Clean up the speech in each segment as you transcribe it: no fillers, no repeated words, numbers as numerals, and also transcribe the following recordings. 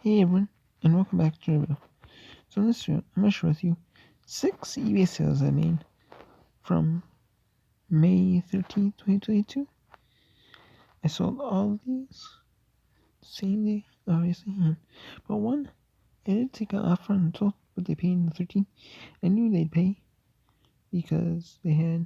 Hey everyone, and welcome back to the review. So in this video, I'm going to share with you 6 eBay sales I made from May 13th, 2022. I sold all of these same day, obviously, but one, I did take an offer on the 12th, but they paid on the 13th. I knew they'd pay because they had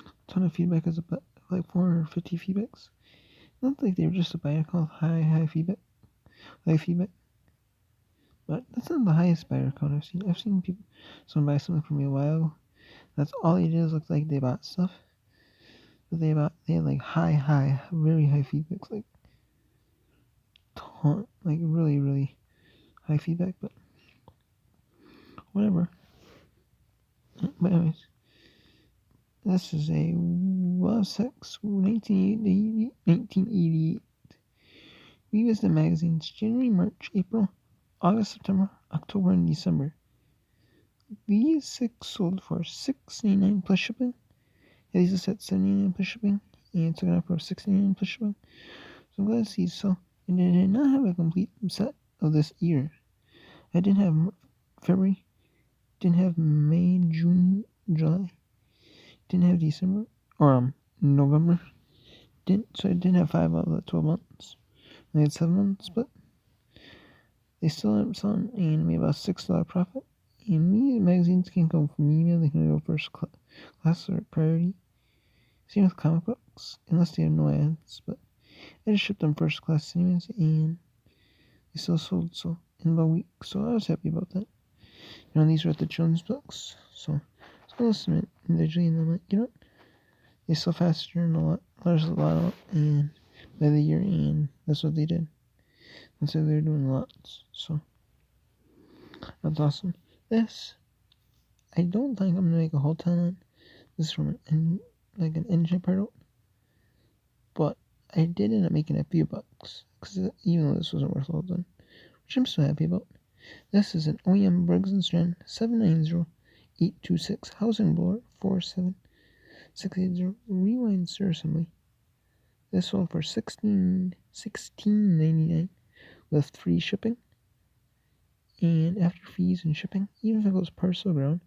a ton of feedback, as about like 450 feedbacks. Not like they were just a buyer call, high feedback, but that's not the highest buyer count I've seen. I've seen someone buy something from me a while ago. That's all they did is look like they bought stuff. But they had like very high feedbacks, like really high feedback, but whatever. But anyways, this is a Wessex 1988. We was the magazines January, March, April, August, September, October, and December. These 6 sold for $6.99 plus shipping. Yeah, these are set $7.99 plus shipping, and took an offer of $6.99 plus shipping. So I'm glad to see so. And I did not have a complete set of this year. I didn't have February, didn't have May, June, July, didn't have December, or November. So I didn't have 5 out of the 12 months. I had 7 months, but they still ended up selling and made about $6 profit. And these magazines can come from email, they can go first class or priority. Same with comic books, unless they have no ads, but I just shipped them first class anyways, and they still sold in about a week, so I was happy about that. These were at the Jones books, so I was listening individually, and I'm like, you know what? They sell faster and there's a lot of, and by the year, and that's what they did. And so they're doing lots, so that's awesome. This, I don't think I'm gonna make a whole ton on. This is from an engine part out, but I did end up making a few bucks, because even though this wasn't worth a whole ton, which I'm so happy about. This is an OEM Briggs & Stratton 790-826 housing blower 47680 rewind stir assembly. This sold for $16.99 with free shipping. And after fees and shipping, even if it goes parcel ground,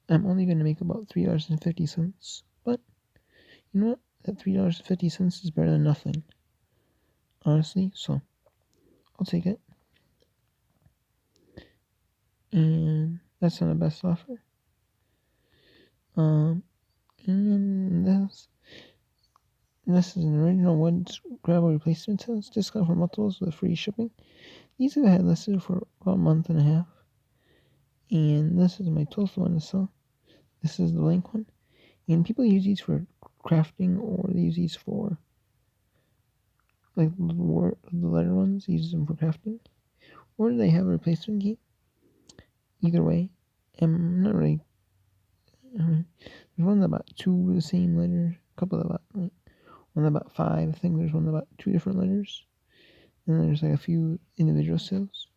I'm only going to make about $3.50. But you know what? That $3.50 is better than nothing, honestly. So I'll take it. And that's not the best offer. And this is an original wood gravel replacement sales, discount for multiples with free shipping. These have had listed for about a month and a half. And this is my 12th one to sell. This is the link one. And people use these for crafting, or they use these for, like the letter ones, use them for crafting. Or they have a replacement key. Either way, I'm not really. There's one that about 2 with the same letter, a couple that about one about 5. I think there's one about 2 different letters. And there's like a few individual sales.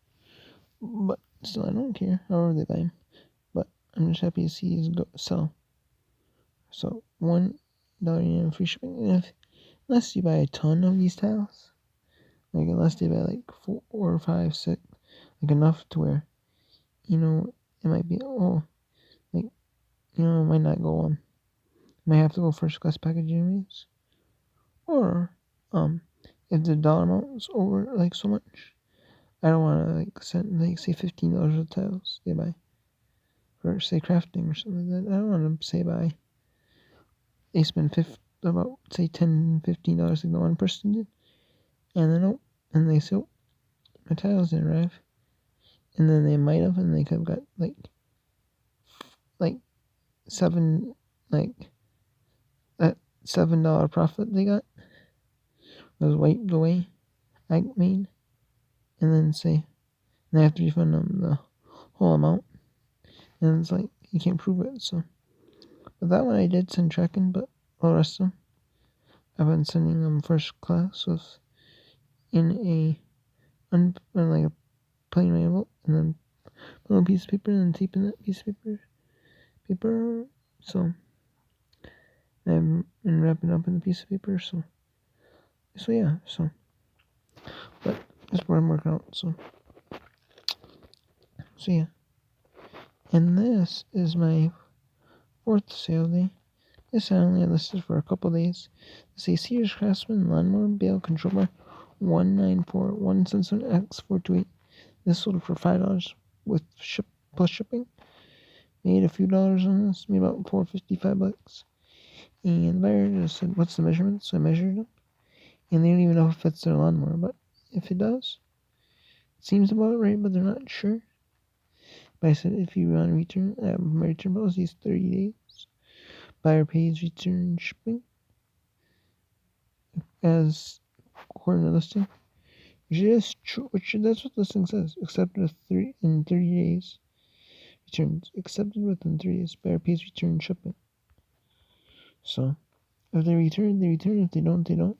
But still, I don't care however they buy them. But I'm just happy to see these sell. So $1 free shipping. And unless you buy a ton of these tiles, like unless they buy like 4 or 5, 6, like enough to where, it might be it might not go on. Might have to go first class packaging anyways. Or if the dollar amount is over like so much, I don't want to send say $15 of tiles they buy for say crafting or something like that. I don't want to say they spend about say $10-15 like the one person did, and then they say my tiles didn't arrive, and then they might have, and they could have got like that $7 profit they got was wiped away. I made, and then and I have to refund them the whole amount, and it's like you can't prove it. So, but that one I did send tracking, but all the rest of them I've been sending them first class in like a plain envelope, and then put on a piece of paper, and then taping that piece of paper. So and wrapping up in the piece of paper. So yeah. So, but that's what I'm working out. So yeah. And this is my 4th sale day. This I only listed for a couple days. This is a Sears Craftsman Lawnmower Bale Control Bar 1941 Samsung X428. This sold for $5 with plus shipping. Made a few dollars on this, made about $4.55. And the buyer just said, "What's the measurement?" So I measured them, and they don't even know if it fits their lawnmower, but if it does, it seems about right, but they're not sure. But I said, if you want to return, my return policy is 30 days. Buyer pays return shipping as according to listing. Which is true. That's what this thing says. Accepted with 30 days. Returns accepted within 3 days. Buyer pays return shipping. So if they return, they return. If they don't, they don't.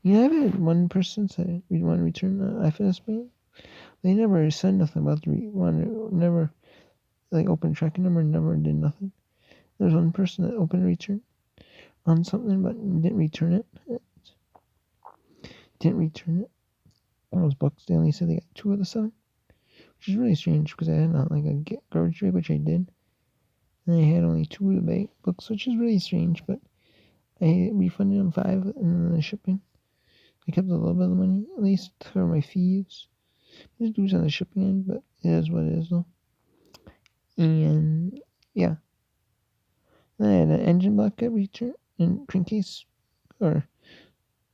I've had one person say we want to return the IFS ban. They never said nothing about the never like open tracking number. Never did nothing. There's one person that opened a return on something but didn't return it. One of those books. They only said they got 2 of the 7. Which is really strange because I had not like a garbage bag, which I did, and I had only 2 of the books, which is really strange. But I refunded them 5, and then the shipping, I kept a little bit of the money at least for my fees. There's dues on the shipping end, but it is what it is though. And yeah, then I had an engine block get return and crankcase, or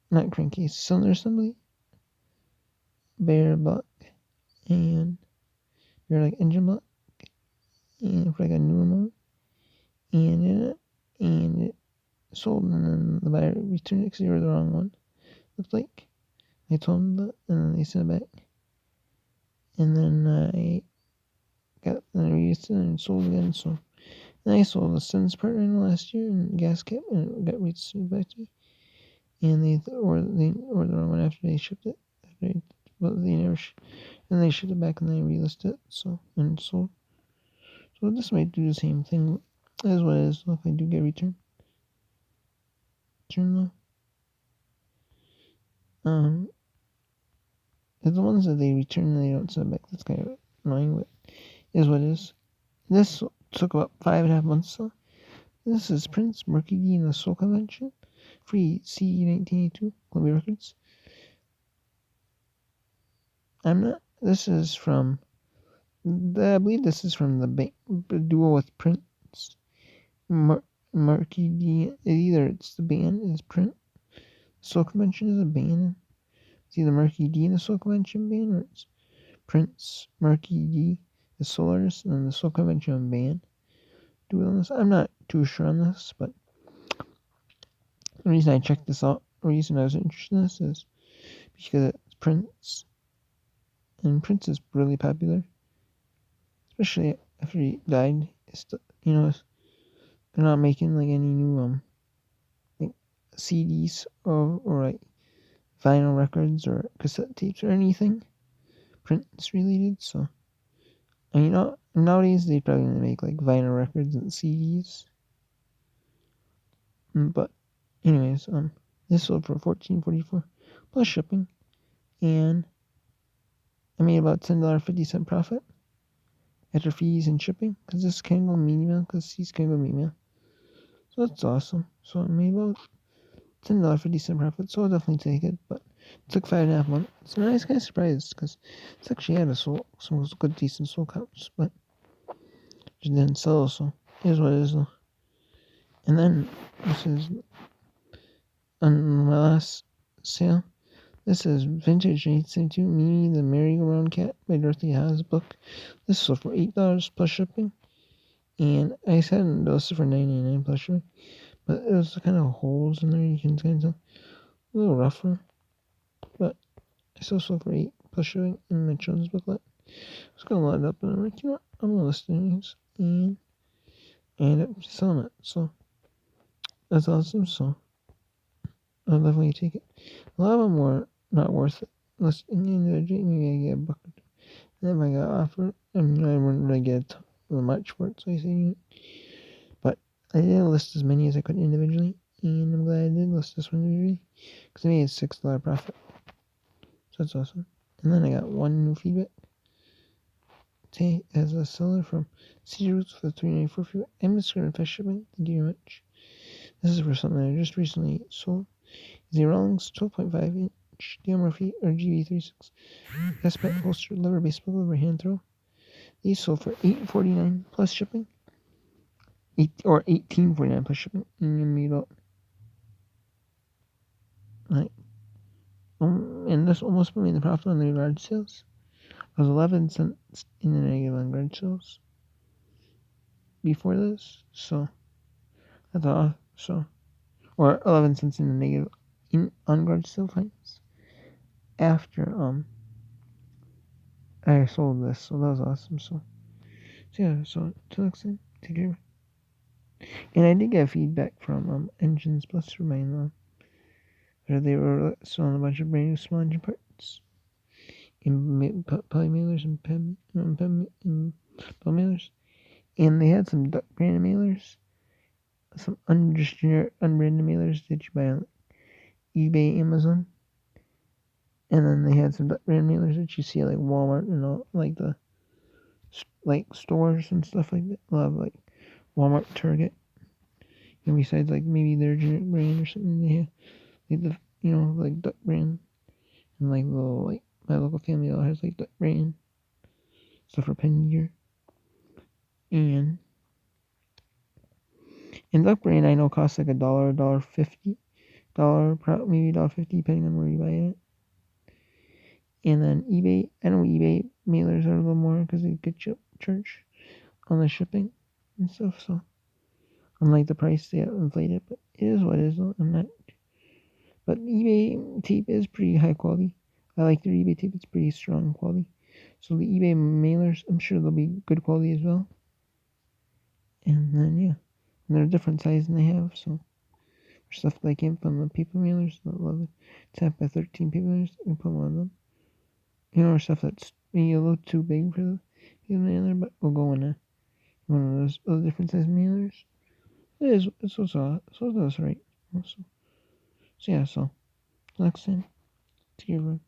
not crankcase, cylinder assembly, bare block, and bare like engine block, and for like a newer model, and it sold, and then the buyer returned it because they were the wrong one. Looked like I told them that, and then they sent it back, and then I reused it and sold again. So then I sold the Sens part in last year and gas cap, and it got resent back to me, and they ordered the wrong one after they shipped it. But they never, and they shipped it back and they relisted it. So and sold. So this might do the same thing as what it is if I do get return though. The ones that they return and they don't send back, that's kind of annoying, but is what it is. This took about 5.5 months. So this is Prince, Murky D, and the Soul Convention. Free C 1982, Columbia Records. This is from, I believe this is from the duo with Prince. Murky D, either it's the band is Prince. Soul Convention is a band. It's either Murky D and the Soul Convention band, or it's Prince, Murky D, the Soul Artist, and then the Soul Convention band. Doing this, I'm not too sure on this, but the reason I checked this out, the reason I was interested in this is because it's Prince, and Prince is really popular, especially after he died. They're not making like any new like CDs or like vinyl records or cassette tapes or anything Prince related. So, and nowadays they probably make like vinyl records and CDs. But anyways, this sold for $14.44 plus shipping, and I made about $10.50 profit after fees and shipping, because this can go medium, because these can go medium. So that's awesome. So I made about $10.50 profit, so I'll definitely take it, but it took 5.5 months. So I was kind of surprised, because it's actually had some good, decent soul counts, but just didn't sell, so here's what it is though. And then, this is on my last sale. This is Vintage 1972 Mimi the Merry-Go-Round Cat by Dorothy Haas book. This sold for $8 plus shipping. And I said this is for $9.99 plus shipping. But it was kind of holes in there, you can kind of tell. A little rougher. But I still sold for $8 plus shipping in my children's booklet. I was going to load it up, and I'm like, you know what? I'm going to list these. And I ended up selling it. So that's awesome. So I'll definitely take it. A lot of them were not worth it. Listing individually, maybe I get a buck or two. And if I got offered, I wouldn't really get much for it, so I say. But I didn't list as many as I could individually, and I'm glad I did list this one individually, because I made a $6 profit. So that's awesome. And then I got one new feedback. Today, as a seller from Cedar Roots for $3.94 fee. I'm just going to fast shipping. Thank you very much. This is for something I just recently sold. It's a Rawlings 12.5-inch Dale Murphy RGB36 Aspect holster lever baseball glove hand throw. These sold for $8.49 plus shipping. $18.49 plus shipping. And you know, and this almost put me in the profit on the garage sales. I was 11 cents in the negative on garage sales before this, so that's off. So, or 11 cents in the negative on garage sale finance after I sold this, so that was awesome. So yeah, so till next time, take care. And I did get feedback from Engines Plus for my where they were selling a bunch of brand new small engine parts in polymailers and mailers, and they had some duck branded mailers, some unbranded mailers that you buy on eBay, Amazon, and then they had some duck brand mailers that you see at like Walmart and all, like the stores and stuff like that. A lot of like Walmart, Target, and besides like maybe their generic brand or something, they have like the like duck brand, and like little like my local family all has like duck brand stuff for Penny Gear. And duck brand I know costs like $1, $1.50, maybe $1.50 depending on where you buy it. And then eBay, I know eBay mailers are a little more because they get charged on the shipping and stuff. So unlike the price, they have inflated, but it is what it is. I'm not. But eBay tape is pretty high quality. I like their eBay tape; it's pretty strong quality. So the eBay mailers, I'm sure they'll be good quality as well. And then yeah, and they're different size than they have. So for stuff that came from the paper mailers, the 11 10 by 13 paper mailers, I can put one of them. Or stuff that's maybe a little too big for the paper mailer, but we'll go in one of those other different size mailers. It's also that's right. Also. So yeah, so next time, take care everyone.